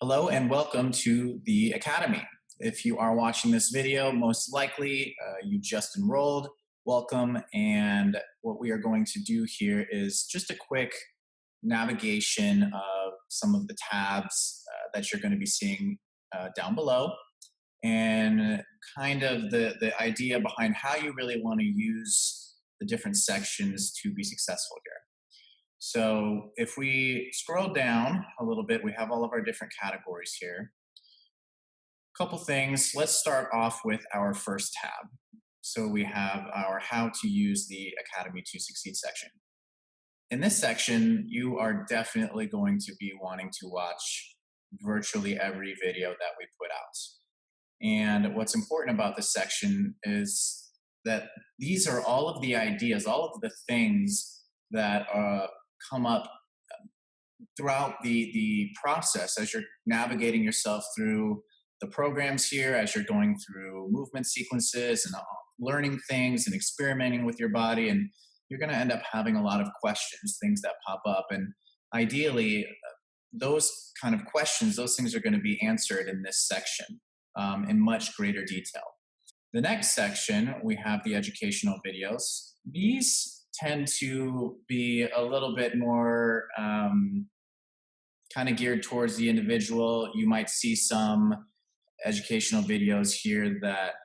Hello and welcome to the Academy. If you are watching this video, most likely you just enrolled. Welcome. And what we are going to do here is just a quick navigation of some of the tabs that you're going to be seeing down below, and kind of the idea behind how you really want to use the different sections to be successful here. So if we scroll down a little bit, we have all of our different categories here. A couple things. Let's start off with our first tab. So we have our How to Use the Academy to Succeed section. In this section, you are definitely going to be wanting to watch virtually every video that we put out. And what's important about this section is that these are all of the ideas, all of the things that come up throughout the process as you're navigating yourself through the programs here, as you're going through movement sequences and learning things and experimenting with your body. And you're going to end up having a lot of questions, things that pop up. And ideally, those kind of questions, those things are going to be answered in this section in much greater detail. The next section, we have the educational videos. These tend to be a little bit more kind of geared towards the individual. You might see some educational videos here that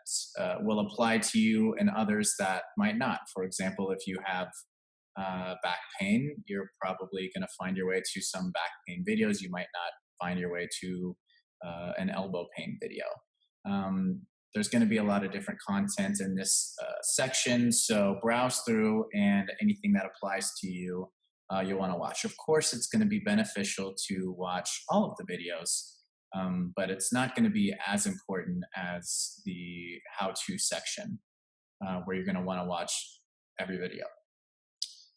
will apply to you and others that might not. For example, if you have back pain, you're probably going to find your way to some back pain videos. You might not find your way to an elbow pain video. There's going to be a lot of different content in this section, so browse through, and anything that applies to you, you'll want to watch. Of course, it's going to be beneficial to watch all of the videos, but it's not going to be as important as the how-to section, where you're going to want to watch every video.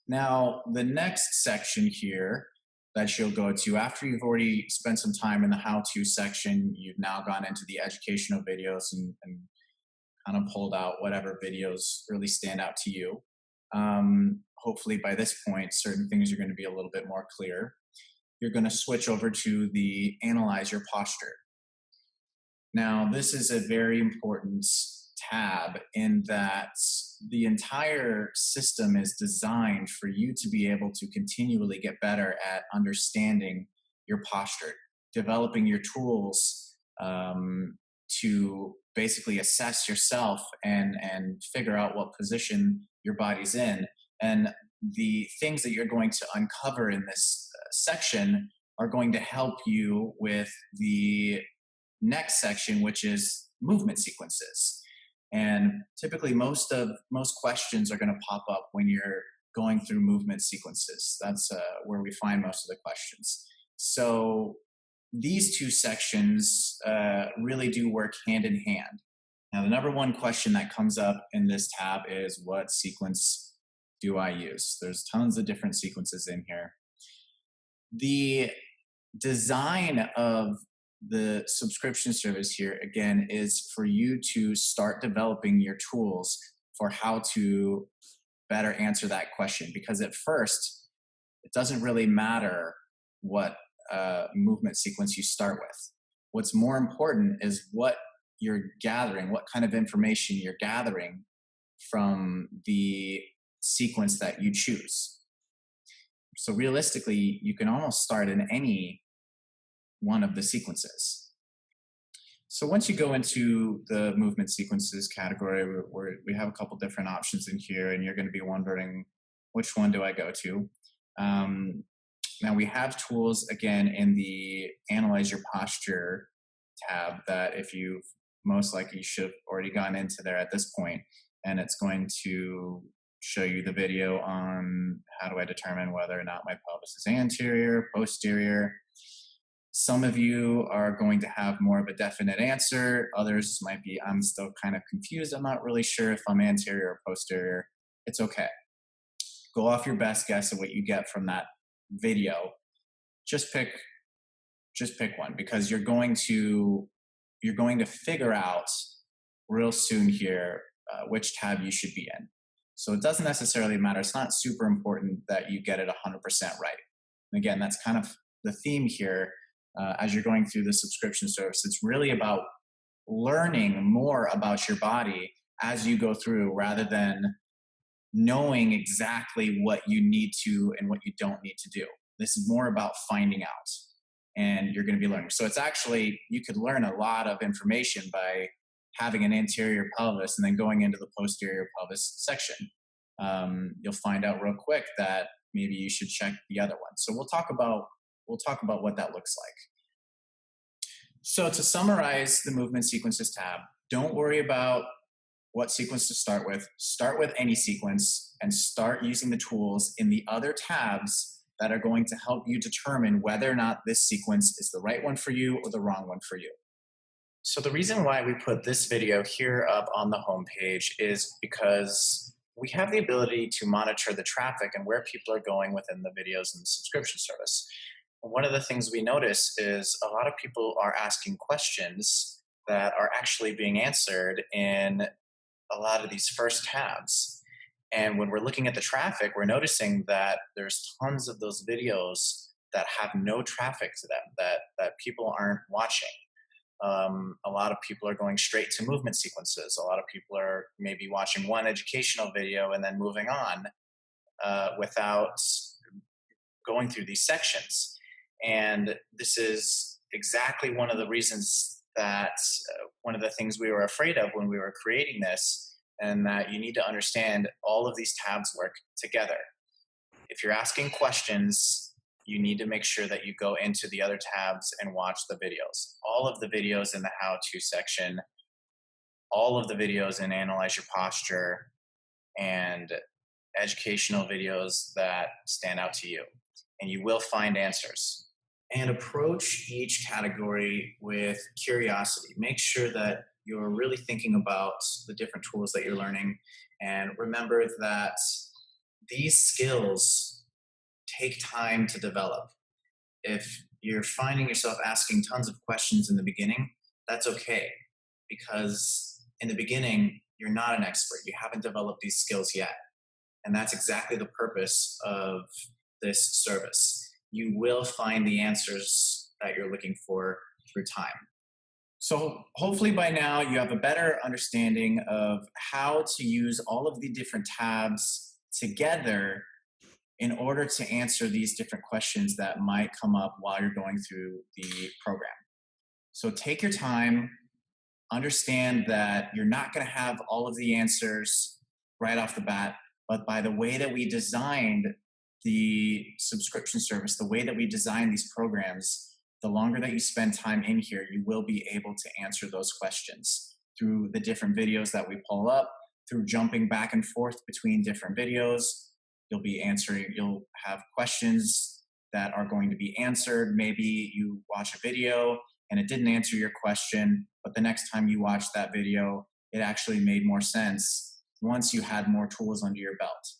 Now, the next section here that you'll go to after you've already spent some time in the how-to section, you've now gone into the educational videos and kind of pulled out whatever videos really stand out to you. Hopefully by this point, certain things are going to be a little bit more clear. You're going to switch over to the Analyze Your Posture. Now, this is a very important tab in that the entire system is designed for you to be able to continually get better at understanding your posture, developing your tools to basically assess yourself and figure out what position your body's in. And the things that you're going to uncover in this section are going to help you with the next section, which is movement sequences. And typically most questions are going to pop up when you're going through movement sequences. That's where we find most of the questions. So these two sections really do work hand in hand. Now, the number one question that comes up in this tab is, what sequence do I use? There's tons of different sequences in here. The design of the subscription service here, again, is for you to start developing your tools for how to better answer that question. Because at first, it doesn't really matter what movement sequence you start with. What's more important is what you're gathering, what kind of information you're gathering from the sequence that you choose. So realistically, you can almost start in any one of the sequences. So once you go into the movement sequences category, we have a couple different options in here, and you're going to be wondering, which one do I go to? Now we have tools again in the Analyze Your Posture tab that if you've most likely should have already gone into there at this point, and it's going to show you the video on how do I determine whether or not my pelvis is anterior, posterior. Some of you are going to have more of a definite answer. Others might be, I'm still kind of confused. I'm not really sure if I'm anterior or posterior. It's okay. Go off your best guess of what you get from that video. Just pick one, because you're going to figure out real soon here which tab you should be in. So it doesn't necessarily matter. It's not super important that you get it 100% right. And again, that's kind of the theme here. as you're going through the subscription service. It's really about learning more about your body as you go through rather than knowing exactly what you need to and what you don't need to do. This is more about finding out, and you're going to be learning. So it's actually, you could learn a lot of information by having an anterior pelvis and then going into the posterior pelvis section. You'll find out real quick that maybe you should check the other one. So we'll talk about what that looks like. So to summarize the movement sequences tab, don't worry about what sequence to start with. Start with any sequence and start using the tools in the other tabs that are going to help you determine whether or not this sequence is the right one for you or the wrong one for you. So the reason why we put this video here up on the homepage is because we have the ability to monitor the traffic and where people are going within the videos in the subscription service. One of the things we notice is a lot of people are asking questions that are actually being answered in a lot of these first tabs. And when we're looking at the traffic, we're noticing that there's tons of those videos that have no traffic to them, that people aren't watching. A lot of people are going straight to movement sequences. A lot of people are maybe watching one educational video and then moving on without going through these sections. And this is exactly one of the reasons that one of the things we were afraid of when we were creating this, and that you need to understand all of these tabs work together. If you're asking questions, you need to make sure that you go into the other tabs and watch the videos. All of the videos in the how-to section, all of the videos in Analyze Your Posture, and educational videos that stand out to you. And you will find answers. And approach each category with curiosity. Make sure that you're really thinking about the different tools that you're learning. And remember that these skills take time to develop. If you're finding yourself asking tons of questions in the beginning, that's okay. Because in the beginning, you're not an expert. You haven't developed these skills yet. And that's exactly the purpose of this service. You will find the answers that you're looking for through time. So hopefully by now you have a better understanding of how to use all of the different tabs together in order to answer these different questions that might come up while you're going through the program. So take your time, understand that you're not going to have all of the answers right off the bat, but by the way that we designed the subscription service, the way that we design these programs, the longer that you spend time in here, you will be able to answer those questions through the different videos that we pull up, through jumping back and forth between different videos. You'll have questions that are going to be answered. Maybe you watch a video and it didn't answer your question, but the next time you watch that video, it actually made more sense once you had more tools under your belt.